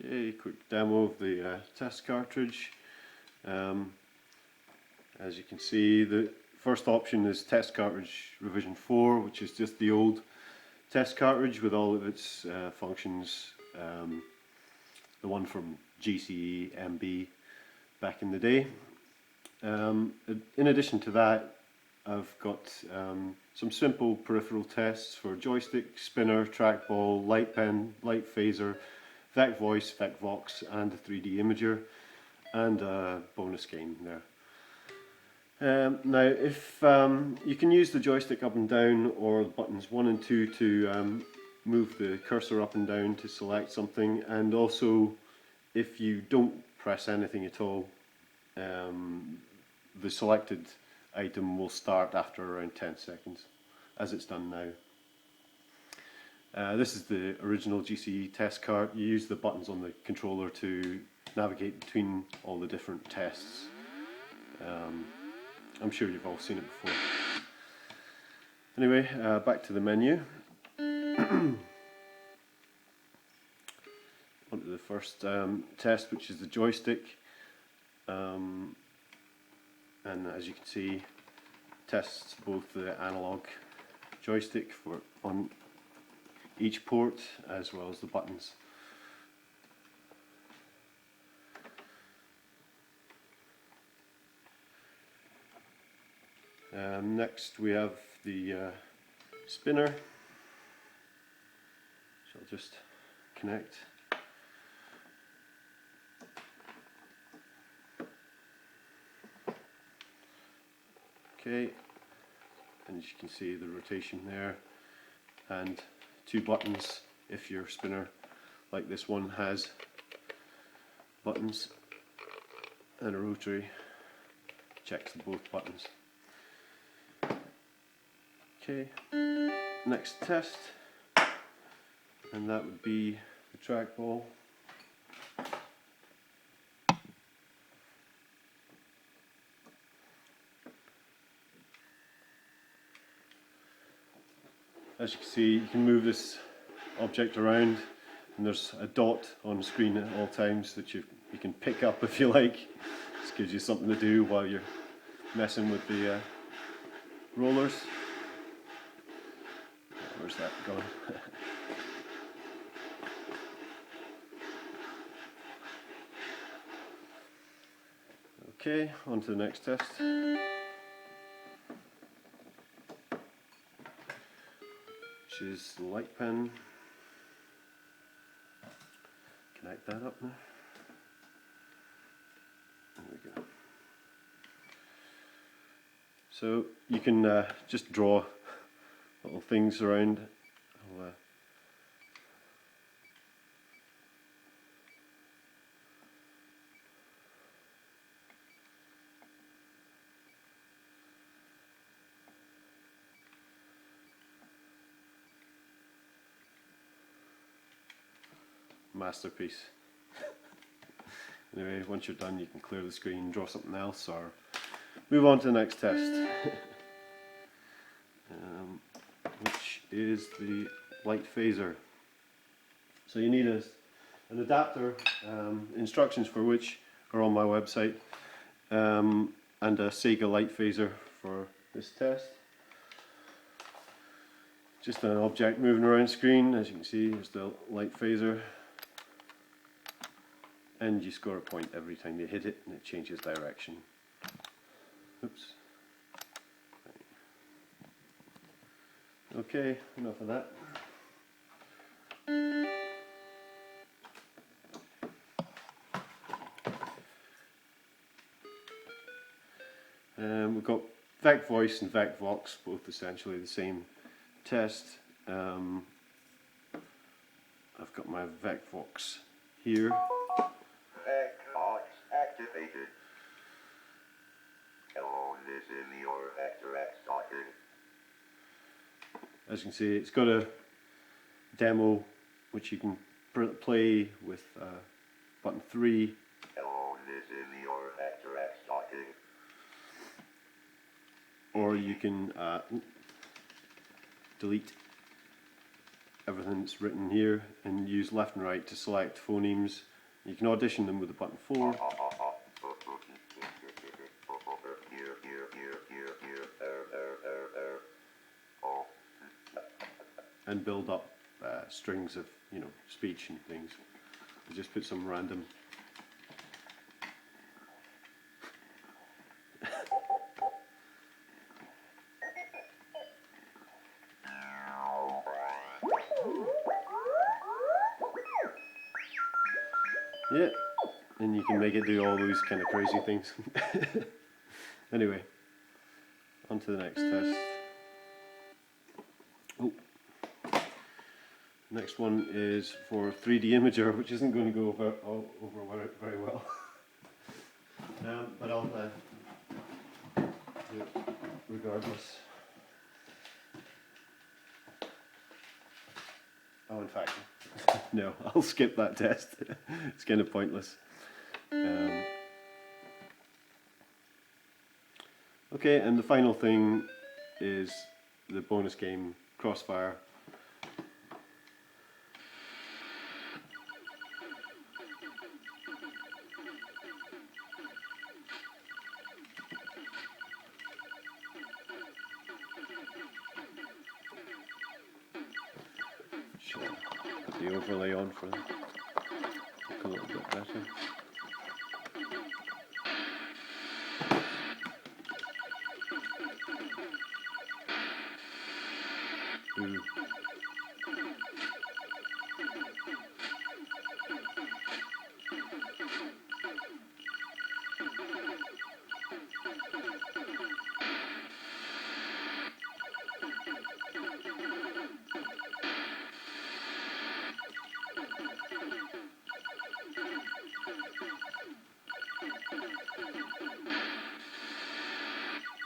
Okay, quick demo of the test cartridge. As you can see, the first option is test cartridge revision 4, which is just the old test cartridge with all of its functions, the one from GCE MB back in the day. In addition to that, I've got some simple peripheral tests for joystick, spinner, trackball, light pen, light phaser, Vec Voice, Vec Vox, and a 3D imager, and a bonus game there. Now, if you can use the joystick up and down, or the buttons 1 and 2 to move the cursor up and down to select something, and also if you don't press anything at all, the selected item will start after around 10 seconds, as it's done now. This is the original GCE test cart. You use the buttons on the controller to navigate between all the different tests. I'm sure you've all seen it before. Anyway, back to the menu. Onto the first test, which is the joystick. And as you can see, tests both the analog joystick on each port as well as the buttons. Next we have the spinner, so I'll just connect. Okay, and as you can see, the rotation there, and 2 buttons if your spinner like this one has buttons, and a rotary checks both buttons. Okay, next test, and that would be the trackball. As you can see, you can move this object around, and there's a dot on the screen at all times that you can pick up if you like. This gives you something to do while you're messing with the rollers. Where's that gone? Okay, on to the next test. Which is the light pen. Connect that up now. There we go. So you can just draw little things around. Masterpiece. Anyway, once you're done, you can clear the screen, draw something else, or move on to the next test. Which is the light phaser. So you need an adapter, instructions for which are on my website, and a Sega light phaser for this test. Just an object moving around screen. As you can see, there's the light phaser, and you score a point every time you hit it, and it changes direction. Oops. Okay, enough of that. We've got Vec Voice and Vec Vox, both essentially the same test. I've got my Vec Vox here. Vec Vox activated. Hello, this is your Vectrex talking. As you can see, it's got a demo which you can play with button 3. Hello, this is your Vectrex talking. Or you can delete everything that's written here and use left and right to select phonemes. You can audition them with the button 4. And build up strings of, you know, speech and things. I just put some random. Yeah, and you can make it do all those kind of crazy things. Anyway, on to the next test. Oh. Next one is for 3D Imager, which isn't going to go over very well. But I'll do it regardless. Oh, in fact, no, I'll skip that test. It's kind of pointless. Okay, and the final thing is the bonus game, Crossfire. Sure, put the overlay on for that. Look a little bit better. Ooh.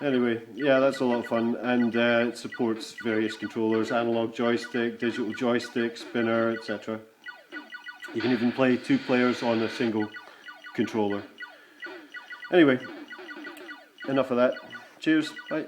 Anyway, yeah, that's a lot of fun, and it supports various controllers, analog joystick, digital joystick, spinner, etc. You can even play 2 players on a single controller. Anyway, enough of that. Cheers, bye.